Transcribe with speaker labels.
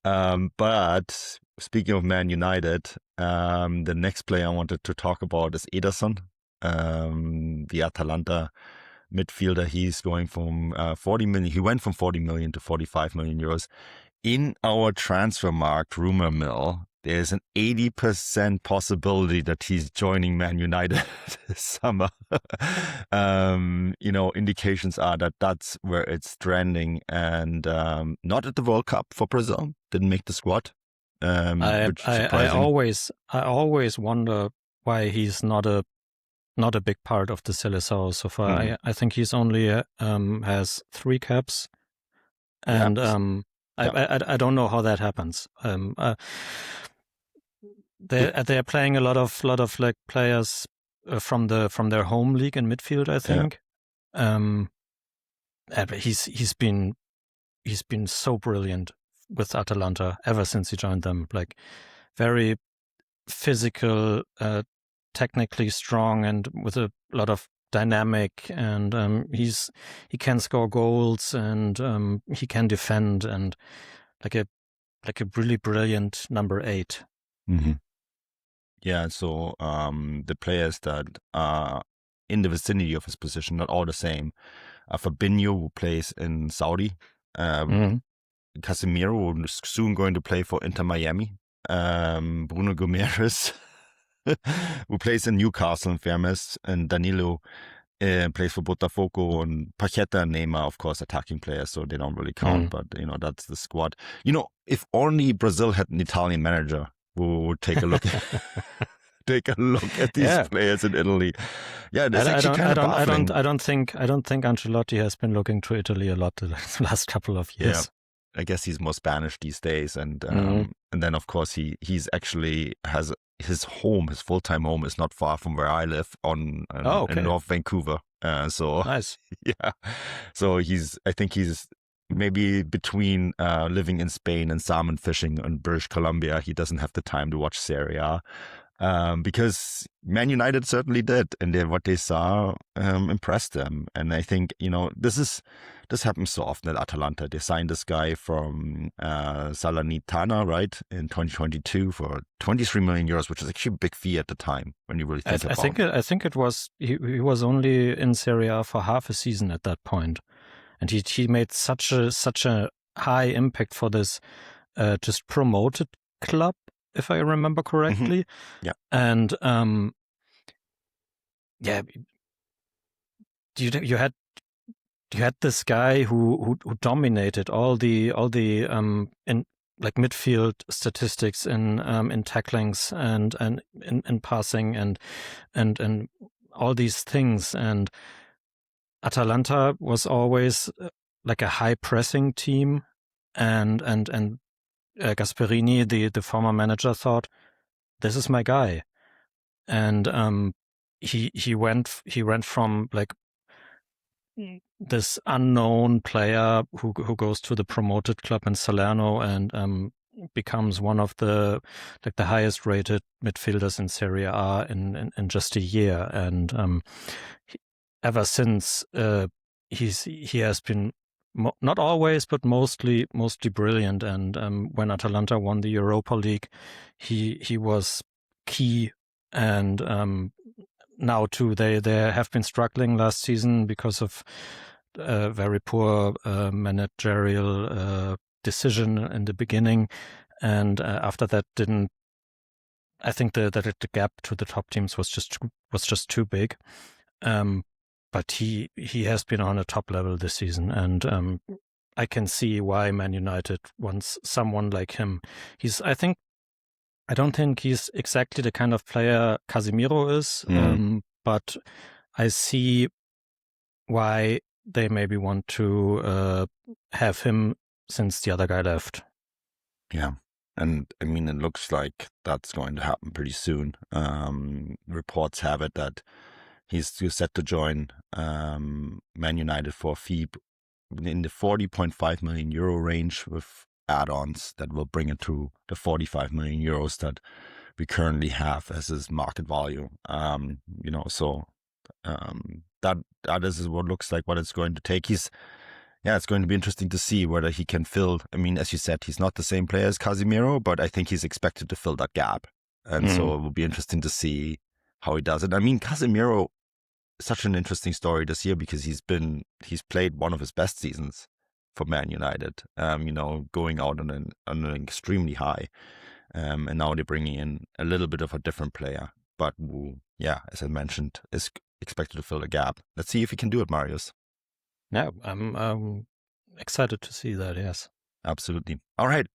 Speaker 1: But speaking of Man United, the next player I wanted to talk about is Ederson, the Atalanta midfielder. He's going from 40 million. He went from 40 million to 45 million euros. In our Transfermarkt rumor mill, there's an 80% possibility that he's joining Man United this summer. Indications are that that's where it's trending, and not at the World Cup for Brazil. Didn't make the squad.
Speaker 2: I always wonder why he's not a big part of the Seleção so far. I think he's only has 3 caps, and I don't know how that happens. They're playing a lot of like players from their home league in midfield, I think. But he's been so brilliant with Atalanta ever since he joined them. Like very physical, technically strong, and with a lot of dynamic, and he can score goals, and he can defend, and like a really brilliant number 8.
Speaker 1: Mm-hmm. Yeah, so the players that are in the vicinity of his position, not all the same. Fabinho, who plays in Saudi. Casemiro, who's soon going to play for Inter Miami. Bruno Gomes, who plays in Newcastle and Fairness, and Danilo plays for Botafogo, and Paqueta and Neymar, of course, attacking players, so they don't really count, but that's the squad. If only Brazil had an Italian manager who would take a look at these players in Italy. Yeah, that's actually kind of baffling.
Speaker 2: I don't think Ancelotti has been looking to Italy a lot the last couple of years.
Speaker 1: Yeah. I guess he's more Spanish these days, and then of course he's actually has his full-time home is not far from where I live in North Vancouver. So
Speaker 2: nice.
Speaker 1: Yeah, so I think he's maybe between living in Spain and salmon fishing in British Columbia. He doesn't have the time to watch Serie A. Because Man United certainly did, and what they saw impressed them. And I think this happens so often at Atalanta. They signed this guy from Salernitana, right, in 2022 for 23 million euros, which is actually a big fee at the time when you really think about it.
Speaker 2: I think it was he was only in Serie A for half a season at that point, and he made such a high impact for this just promoted club, if I remember correctly.
Speaker 1: Mm-hmm. Yeah.
Speaker 2: And you had this guy who dominated all the in like midfield statistics in tacklings and in passing and all these things. And Atalanta was always like a high pressing team, and Gasperini, the former manager, thought, this is my guy. And he went from like this unknown player who goes to the promoted club in Salerno and becomes one of the highest rated midfielders in Serie A in just a year. And ever since he has been not always, but mostly brilliant. And when Atalanta won the Europa League, he was key. And now too, they have been struggling last season because of very poor managerial decision in the beginning, and after that I think that the gap to the top teams was just too big. But he has been on a top level this season, and I can see why Man United wants someone like him. I don't think he's exactly the kind of player Casemiro is, but I see why they maybe want to have him since the other guy left.
Speaker 1: Yeah. And I mean, it looks like that's going to happen pretty soon. Reports have it that he's set to join Man United for a fee in the 40.5 million euro range with add-ons that will bring it to the 45 million euros that we currently have as his market value. So that is what looks like what it's going to take. yeah, it's going to be interesting to see whether he can fill. I mean, as you said, he's not the same player as Casemiro, but I think he's expected to fill that gap. And so it will be interesting to see how he does it. I mean, Casemiro, such an interesting story this year because he's played one of his best seasons for Man United. Going out on an extremely high, and now they're bringing in a little bit of a different player, but who, as I mentioned, is expected to fill a gap. Let's see if he can do it, Marius.
Speaker 2: Yeah, I'm excited to see that. Yes,
Speaker 1: absolutely. All right.